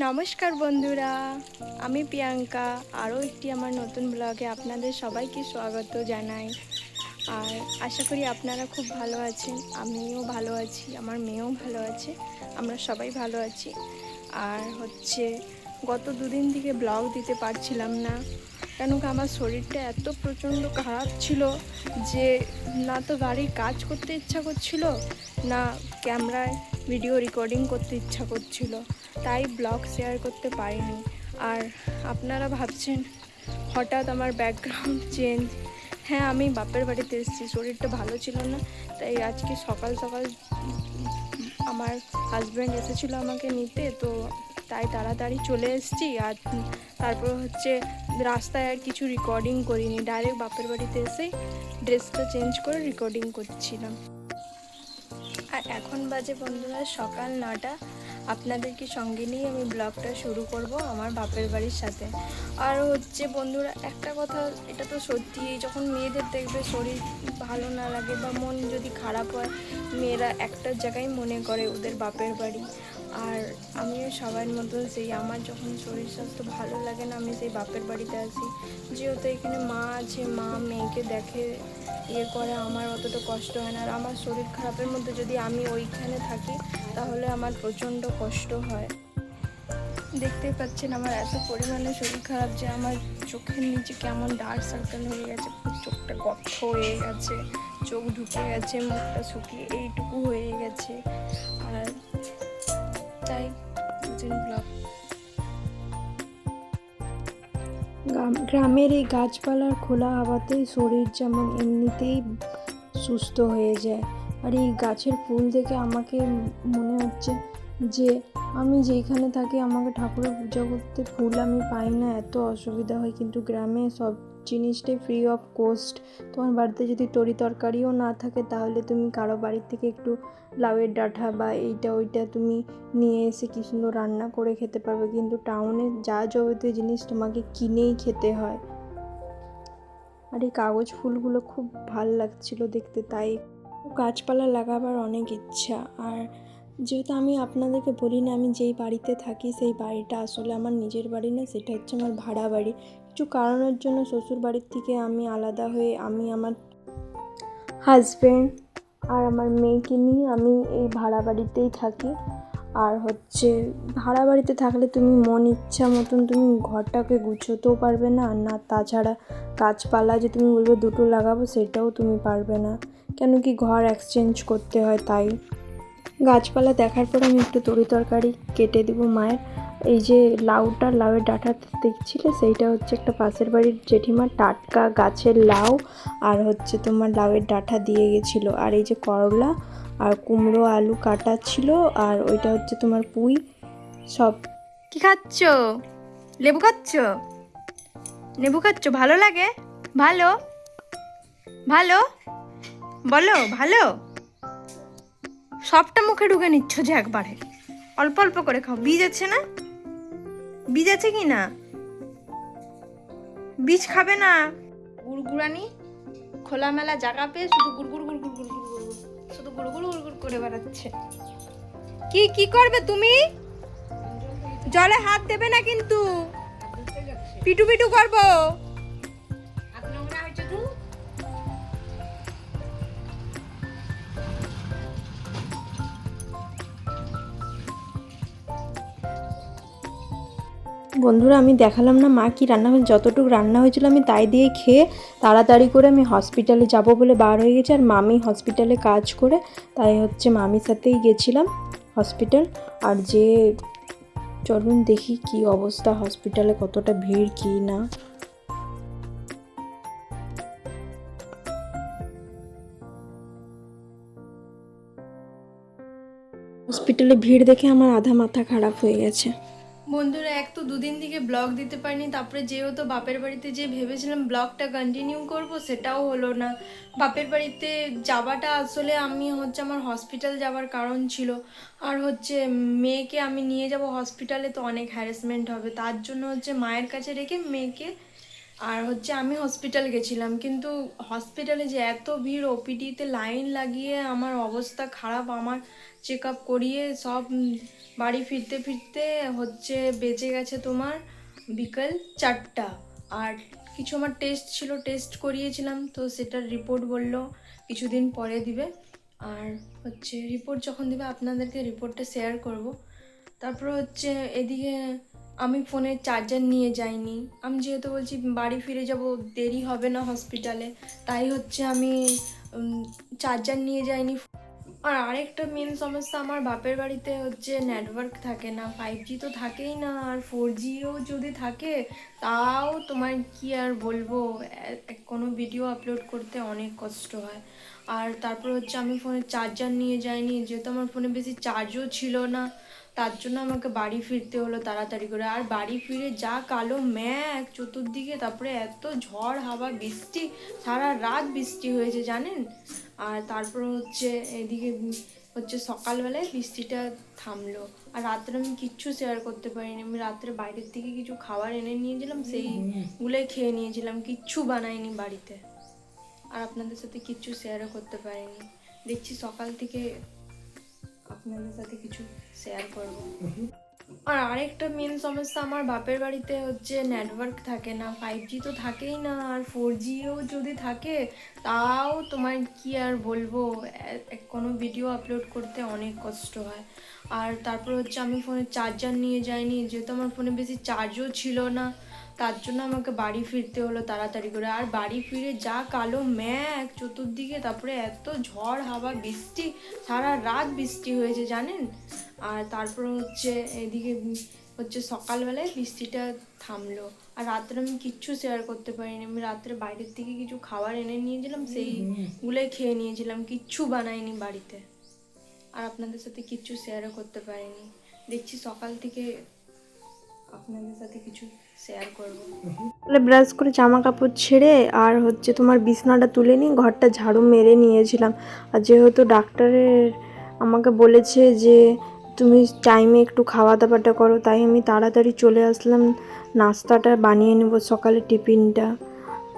নমস্কার বন্ধুরা, আমি প্রিয়াঙ্কা আরও একটি আমার নতুন ব্লগে আপনাদের সবাইকে স্বাগত জানাই। আর আশা করি আপনারা খুব ভালো আছেন, আমিও ভালো আছি, আমার মেয়েও ভালো আছে, আমরা সবাই ভালো আছি। আর গত দুদিন থেকে ব্লগ দিতে পারছিলাম না, কেন কি আমার শরীরটা এত প্রচণ্ড খারাপ ছিল যে না তো গাড়ির কাজ করতে ইচ্ছা করছিল, না ক্যামেরায় ভিডিও রেকর্ডিং করতে ইচ্ছা করছিল, তাই ব্লগ শেয়ার করতে পারিনি। আর আপনারা ভাবছেন হঠাৎ আমার ব্যাকগ্রাউন্ড চেঞ্জ। হ্যাঁ, আমি বাপের বাড়িতে এসেছি, শরীরটা ভালো ছিল না, তাই আজকে সকাল সকাল আমার হাজব্যান্ড এসেছিলো আমাকে নিতে, তো তাই তাড়াতাড়ি চলে এসেছি। আর তারপর রাস্তায় আর কিছু রেকর্ডিং করিনি, ডাইরেক্ট বাপের বাড়িতে এসেই ড্রেসটা চেঞ্জ করে রেকর্ডিং করছিলাম। আর এখন বাজে বন্ধুরা সকাল 9টা। আপনাদেরকে সঙ্গে নিয়ে আমি ব্লগটা শুরু করব আমার বাপের বাড়ির সাথে। আর বন্ধুরা একটা কথা, এটা তো সত্যি, যখন মেয়েদের দেখবে শরীর ভালো না লাগে বা মন যদি খারাপ হয়, মেয়েরা একটা জায়গায় মনে করে ওদের বাপের বাড়ি। আর আমিও সবার মতন আমার যখন শরীর স্বাস্থ্য ভালো লাগে না, আমি সেই বাপের বাড়িতে আসি। যেহেতু এখানে মা আছে, মা মেয়েকে দেখে করে, আমার অতটা কষ্ট হয় না। আর আমার শরীর খারাপের মধ্যে যদি আমি ওইখানে থাকি তাহলে আমার প্রচণ্ড কষ্ট হয়। দেখতেই পাচ্ছেন আমার এত পরিমাণে শরীর খারাপ যে আমার চোখের নিচে কেমন ডার্ক সার্কেল হয়ে গেছে, চোখটা গর্ত হয়ে গেছে, চোখ ঢুকে গেছে, মুখটা শুকিয়ে এইটুকু হয়ে গেছে। আর তাই ব্লগ গ্রামের এই গাছপালার খোলা হাওয়াতেই শরীর যেমন এমনিতেই সুস্থ হয়ে যায়। আর এই গাছের ফুল দেখে আমাকে মনে হচ্ছে যে আমি যেইখানে থাকি আমাকে ঠাকুরের পূজা করতে ফুল আমি পাই না, এত অসুবিধা হয়। কিন্তু গ্রামে সব জিনিসটাই ফ্রি অফ কস্ট। তোমার বাড়িতে যদি তরি তরকারিও না থাকে তাহলে তুমি কারো বাড়ির থেকে একটু লাউয়ের ডাঁটা বা এইটা ওইটা তুমি নিয়ে এসে কি সুন্দর রান্না করে খেতে পারবে। কিন্তু টাউনে যা যাবতীয় জিনিস তোমাকে কিনেই খেতে হয়। আর এই কাগজ ফুলগুলো খুব ভাল লাগছিল দেখতে, তাই গাছপালা লাগাবার অনেক ইচ্ছা। আর যেহেতু আমি আপনাদেরকে বলি না, আমি যেই বাড়িতে থাকি সেই বাড়িটা আসলে আমার নিজের বাড়ি না, সেটা হচ্ছে আমার ভাড়া বাড়ি। কিছু কারণের জন্য শ্বশুর বাড়ির থেকে আমি আলাদা হয়ে আমি আমার হাজব্যান্ড আর আমার মেয়েকে নিয়ে আমি এই ভাড়া বাড়িতেই থাকি। আর ভাড়া বাড়িতে থাকলে তুমি মন ইচ্ছা মতন তুমি ঘরটাকে গুছোতেও পারবে না, না তাছাড়া গাছপালা যে তুমি বলবে দুটো লাগাবো সেটাও তুমি পারবে না, কেন কি ঘর এক্সচেঞ্জ করতে হয়। তাই গাছপালা দেখার পর আমি একটু তরি তরকারি কেটে দেবো মায়ের। এই যে লাউয়ের ডাঁটা দেখছিলে, সেইটা একটা পাশের বাড়ির জেঠিমার টাটকা গাছের লাউ, আর তোমার লাউয়ের ডাঁটা দিয়ে গেছিলো। আর এই যে করলা আর কুমড়ো আলু কাটা ছিল, আর ওইটা তোমার পুঁই। সব কি খাচ্ছ? লেবু খাচ্ছ? লেবু খাচ্ছ? ভালো লাগে? ভালো ভালো বলো, ভালো? সবটা মুখে ঢুকে নিচ্ছ যে একবারে? অল্প অল্প করে খাও। বীজ আছে না? বীজ আছে কি না? বীজ খাবে না? গুড়গুড়ানি খোলামেলা জায়গা পেয়ে শুধু গুড়গুড় গুড়গুড় গুড়গুড় গুড়গুড় শুধু গুড়গুড় গুড়গুড় করে বেড়াচ্ছে। কি করবে তুমি? জলে হাত দেবে না কিন্তু, পিটু পিটু করবো। বন্ধুরা, আমি দেখালাম না মা কি রান্না হয়েছে। যতটুকু রান্না হয়েছিল আমি তাই দিয়ে খেয়ে তাড়াতাড়ি করে আমি হসপিটালে যাব বলে বার হয়ে গেছি। আর মামি হসপিটালে কাজ করে, তাই মামির সাথেই গেছিলাম হসপিটাল। আর চলুন দেখি কি অবস্থা হসপিটালে, কতটা ভিড় কি না। হসপিটালে ভিড় দেখে আমার আধা মাথা খারাপ হয়ে গেছে। বন্ধুরা, এক তো দুদিন থেকে ব্লগ দিতে পারিনি, তারপরে যেহেতু বাপের বাড়িতে যে ভেবেছিলাম ব্লগটা কন্টিনিউ করব সেটাও হলো না। বাপের বাড়িতে যাওয়াটা আসলে আমি হচ্ছে আমার হসপিটাল যাওয়ার কারণ ছিল, আর হচ্ছে মেয়েকে আমি নিয়ে যাব হসপিটালে, তো অনেক হ্যারাসমেন্ট হবে, তার জন্য হচ্ছে মায়ের কাছে রেখে মেয়েকে আর হচ্ছে আমি হসপিটাল গেছিলাম। কিন্তু হসপিটালে যে এত ভিড়, ওপিডিতে লাইন লাগিয়ে আমার অবস্থা খারাপ। আমার চেক আপ করিয়ে সব বাড়ি ফিরতে ফিরতে হচ্ছে বেজে গেছে তোমার বিকেল 4টা। আর কিছু আমার টেস্ট ছিল, টেস্ট করিয়েছিলাম, তো সেটার রিপোর্ট বললো কিছুদিন পরে দিবে। আর হচ্ছে রিপোর্ট যখন দিবে আপনাদেরকে রিপোর্টটা শেয়ার করব। তারপর হচ্ছে এদিকে আমি ফোনের চার্জার নিয়ে যাইনি। আমি যেহেতু বলছি বাড়ি ফিরে যাব, দেরি হবে না হসপিটালে, তাই হচ্ছে আমি চার্জার নিয়ে যাইনি। আর আরেকটা মেন সমস্যা, আমার বাপের বাড়িতে হচ্ছে নেটওয়ার্ক থাকে না, 5G তো থাকেই না, আর 4Gও যদি থাকে তাও তোমার কি আর বলবো, কোনো ভিডিও আপলোড করতে অনেক কষ্ট হয়। আর তারপর হচ্ছে আমি ফোনে চার্জার নিয়ে যাইনি, যেহেতু আমার ফোনে বেশি চার্জও ছিল না, তার জন্য আমাকে বাড়ি ফিরতে হলো তাড়াতাড়ি করে। আর বাড়ি ফিরে যা কালো মেঘ চতুর্দিকে, তারপরে এত ঝড় হাওয়া বৃষ্টি, সারা রাত বৃষ্টি হয়েছে জানেন। আর তারপর হচ্ছে এদিকে হচ্ছে সকালবেলায় বৃষ্টিটা থামলো। আর রাত্রে আমি কিচ্ছু শেয়ার করতে পারিনি, আমি রাত্রে বাইরের থেকে কিছু খাবার এনে নিয়েছিলাম, সেইগুলোই খেয়ে নিয়েছিলাম, কিচ্ছু বানাইনি বাড়িতে। আর আপনাদের সাথে কিচ্ছু শেয়ারও করতে পারিনি। দেখছি সকাল থেকে আপনাদের সাথে কিছু শেয়ার করব। আর আরেকটা মেন সমস্যা, আমার বাপের বাড়িতে হচ্ছে নেটওয়ার্ক থাকে না, 5G তো থাকেই না, আর 4Gও যদি থাকে তাও তোমার কি আর বলবো, কোনো ভিডিও আপলোড করতে অনেক কষ্ট হয়। আর তারপর হচ্ছে আমি ফোনে চার্জার নিয়ে যাইনি, যেহেতু আমার ফোনে বেশি চার্জও ছিল না, তার জন্য আমাকে বাড়ি ফিরতে হলো তাড়াতাড়ি করে। আর বাড়ি ফিরে যা কালো মেঘ চতুর্দিকে, তারপরে এত ঝড় হাওয়া বৃষ্টি, সারা রাত বৃষ্টি হয়েছে জানেন। আর তারপর হচ্ছে এদিকে হচ্ছে সকালবেলায় বৃষ্টিটা থামলো। আর রাত্রে আমি কিচ্ছু শেয়ার করতে পারিনি, আমি রাত্রে বাইরের থেকে কিছু খাবার এনে নিয়েছিলাম, সেইগুলোই খেয়ে নিয়েছিলাম, কিচ্ছু বানাইনি বাড়িতে। আর আপনাদের সাথে কিচ্ছু শেয়ারও করতে পারিনি। দেখছি সকাল থেকে আপনাদের সাথে কিছু শেয়ার করব। তাহলে ব্রাশ করে জামা কাপড় ছেড়ে আর হচ্ছে তোমার বিছনাটা তুলে নিয়ে ঘরটা ঝাড়ু মেরে নিয়েছিলাম। আর যেহেতু ডাক্তারের আমাকে বলেছে যে তুমি টাইমে একটু খাওয়া দাওয়াটা করো, তাই আমি তাড়াতাড়ি চলে আসলাম নাস্তাটা বানিয়ে নেব, সকালে টিফিনটা।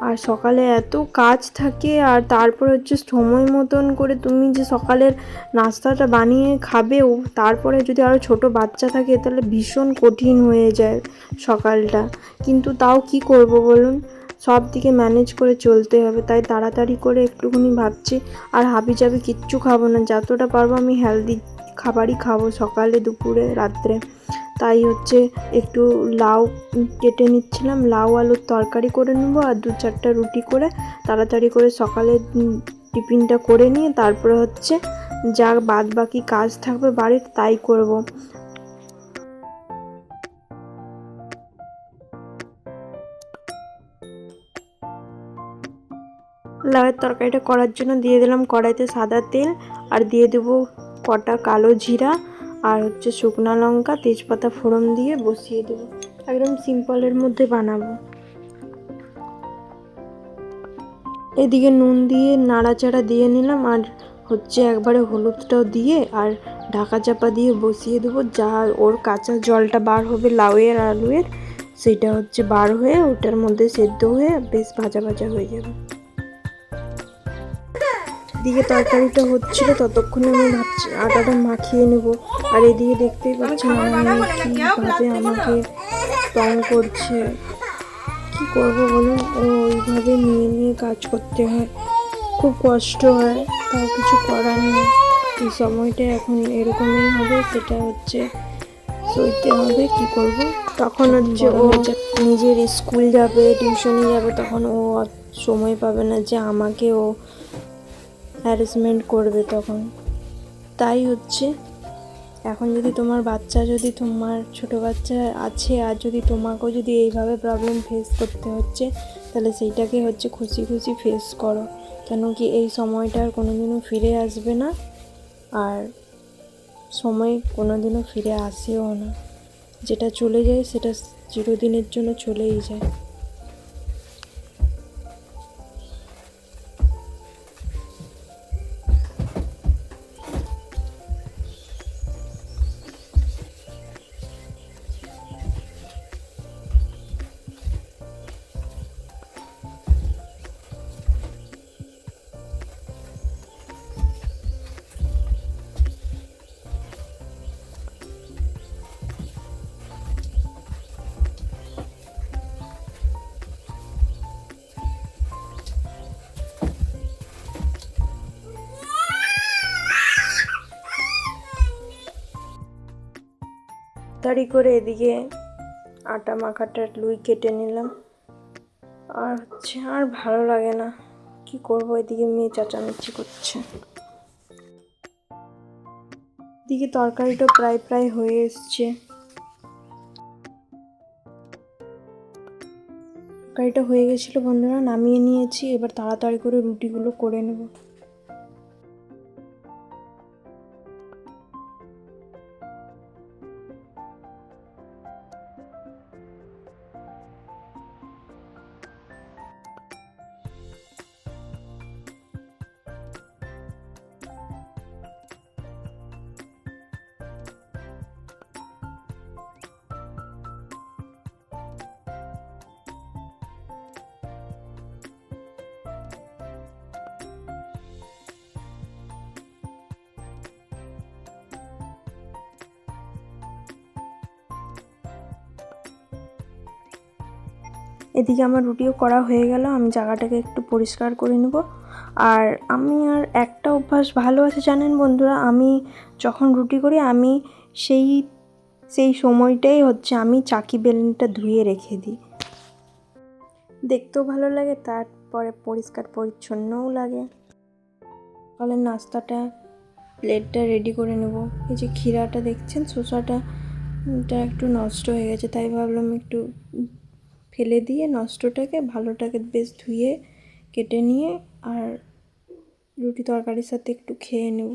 আর সকালে এত কাজ থাকে, আর তারপর হচ্ছে সময় মতন করে তুমি যে সকালের নাস্তাটা বানিয়ে খাবেও, তারপরে যদি আরও ছোট বাচ্চা থাকে তাহলে ভীষণ কঠিন হয়ে যায় সকালটা। কিন্তু তাও কি করব বলুন, সব দিকে ম্যানেজ করে চলতে হবে, তাই তাড়াতাড়ি করে একটুখানি ভাবছি। আর হাবিজাবি কিচ্ছু খাবো না, যতটা পারবো আমি হেলদি খাবারই খাবো সকালে, দুপুরে, রাত্রে। তাই হচ্ছে একটু লাউ কেটে নিচ্ছিলাম, লাউ আলুর তরকারি করে নেব, আর 2-4টা রুটি করে তাড়াতাড়ি করে সকালে টিফিনটা করে নিয়ে তারপরে হচ্ছে যা বাদ বাকি কাজ থাকবে বাড়ির তাই করব। লাউয়ের তরকারিটা করার জন্য দিয়ে দিলাম কড়াইতে সাদা তেল, আর দিয়ে দেবো কটা কালো জিরা, আর হচ্ছে শুকনো লঙ্কা, তেজপাতা ফোড়ন দিয়ে বসিয়ে দেবো। একদম সিম্পলের মধ্যে বানাবো। এদিকে নুন দিয়ে নাড়াচাড়া দিয়ে নিলাম, আর হচ্ছে একবারে হলুদটাও দিয়ে আর ঢাকা চাপা দিয়ে বসিয়ে দেবো। যা ওর কাঁচা জলটা বার হবে লাউয়ের আলুয়ের, সেটা হচ্ছে বার হয়ে ওটার মধ্যে সেদ্ধ হয়ে বেশ ভাজা ভাজা হয়ে যাবে। এদিকে তরকারিটা হচ্ছিল ততক্ষণে আমি ভাবছি আটাটা মাখিয়ে নেব। আর এদিকে দেখতেই পাচ্ছেন আমার মেয়ে কীভাবে আমাকে তং করছে। কি করবো বলুন, ও ওইভাবে নিয়ে নিয়ে কাজ করতে হয়, খুব কষ্ট হয়, তাও কিছু করার নেই। এই সময়টা এখন এরকমই হবে, সেটা হচ্ছে সইতে হবে, কি করব। তখন হচ্ছে ও নিজের স্কুল যাবে, টিউশনে যাবে, তখন ও সময় পাবে না যে আমাকে ও হ্যারাসমেন্ট করবে তখন। তাই হচ্ছে এখন যদি তোমার বাচ্চা, যদি তোমার ছোট বাচ্চা আছে আর যদি তোমাকেও যদি এইভাবে প্রবলেম ফেস করতে হচ্ছে, তাহলে সেইটাকে হচ্ছে খুশি খুশি ফেস করো, কেন কি এই সময়টা আর কোনোদিনও ফিরে আসবে না, আর সময় কোনোদিনও ফিরে আসেও না। যেটা চলে যায় সেটা চিরদিনের জন্য চলেই যায়। তাড়াতাড়ি করে এদিকে আটা মাখাটা লুই কেটে নিলাম। আর আর ভালো লাগে না, কি করব, এদিকে মেয়ে চেঁচামেচি করছে। এদিকে তরকারিটা প্রায় প্রায় হয়ে এসছে। তরকারিটা হয়ে গেছিলো বন্ধুরা, নামিয়ে নিয়েছি। এবার তাড়াতাড়ি করে রুটিগুলো করে নেব। এদিকে আমার রুটিও করা হয়ে গেল। আমি জায়গাটাকে একটু পরিষ্কার করে নেব। আর আমি আর একটা অভ্যাস ভালো আছে জানেন বন্ধুরা, আমি যখন রুটি করি আমি সেই সময়টাই আমি চাকি বেলনিটা ধুয়ে রেখে দিই। দেখতেও ভালো লাগে, তারপরে পরিষ্কার পরিচ্ছন্নও লাগে। সকালের নাস্তাটা প্লেটটা রেডি করে নেব। এই যে ক্ষীরাটা দেখছেন, শসাটা একটু নষ্ট হয়ে গেছে, তাই ভাবলাম একটু ফেলে দিয়ে নষ্টটাকে ভালোটাকে বেশ ধুয়ে কেটে নিয়ে আর রুটি তরকারির সাথে একটু খেয়ে নেব।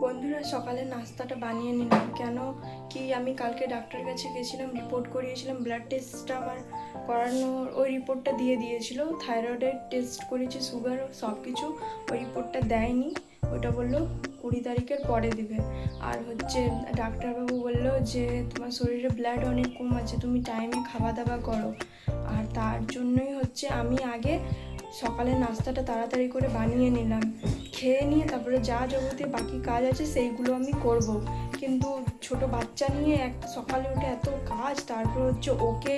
বন্ধুরা, সকালে নাস্তাটা বানিয়ে নিলাম। কেন কি আমি কালকে ডাক্তারের কাছে গেছিলাম, রিপোর্ট করিয়েছিলাম, ব্লাড টেস্টটা আমার করানোর ওই রিপোর্টটা দিয়ে দিয়েছিল। থাইরয়েডের টেস্ট করেছি, সুগার সব কিছু, ওই রিপোর্টটা দেয়নি। ওটা বললো 20 তারিখের পরে দিবে। আর ডাক্তারবাবু বললো যে তোমার শরীরে ব্লাড অনেক কম আছে, তুমি টাইমে খাওয়া দাওয়া করো। আর তার জন্যই আমি আগে সকালে নাস্তাটা তাড়াতাড়ি করে বানিয়ে নিলাম। খেয়ে নিয়ে তারপরে যা যাবতীয় বাকি কাজ আছে সেইগুলো আমি করব। কিন্তু ছোট বাচ্চা নিয়ে সকালে উঠে এত কাজ, তারপর ওকে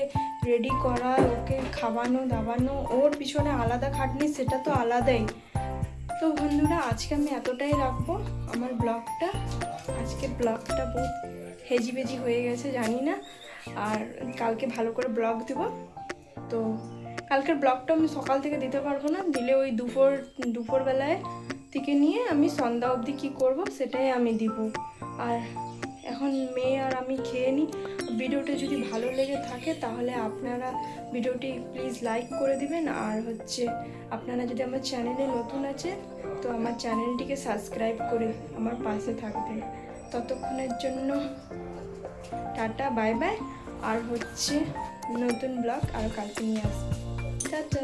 রেডি করা, ওকে খাওয়ানো দাওয়ানো, ওর পিছনে আলাদা খাটনি, সেটা তো আলাদাই। তো বন্ধুরা, আজকে আমি এতটাই রাখবো আমার ব্লগটা। আজকে ব্লগটা বহুত হেজিবেজি হয়ে গেছে জানি না, আর কালকে ভালো করে ব্লগ দেব। তো কালকের ব্লগটা আমি সকাল থেকে দিতে পারবো না, দিলে ওই দুপুরবেলায় থেকে নিয়ে আমি সন্ধ্যা অবধি কী করবো সেটাই আমি দিব। আর এখন মেয়ে আর আমি খেয়ে নিই। ভিডিওটা যদি ভালো লেগে থাকে তাহলে আপনারা ভিডিওটি প্লিজ লাইক করে দিবেন। আর আপনারা যদি আমার চ্যানেলে নতুন আছে তো আমার চ্যানেলটিকে সাবস্ক্রাইব করে আমার পাশে থাকবেন। ততক্ষণের জন্য টাটা, বাই বাই। আর নতুন ব্লগ আর কালকে নিয়ে আসবো। টাটা।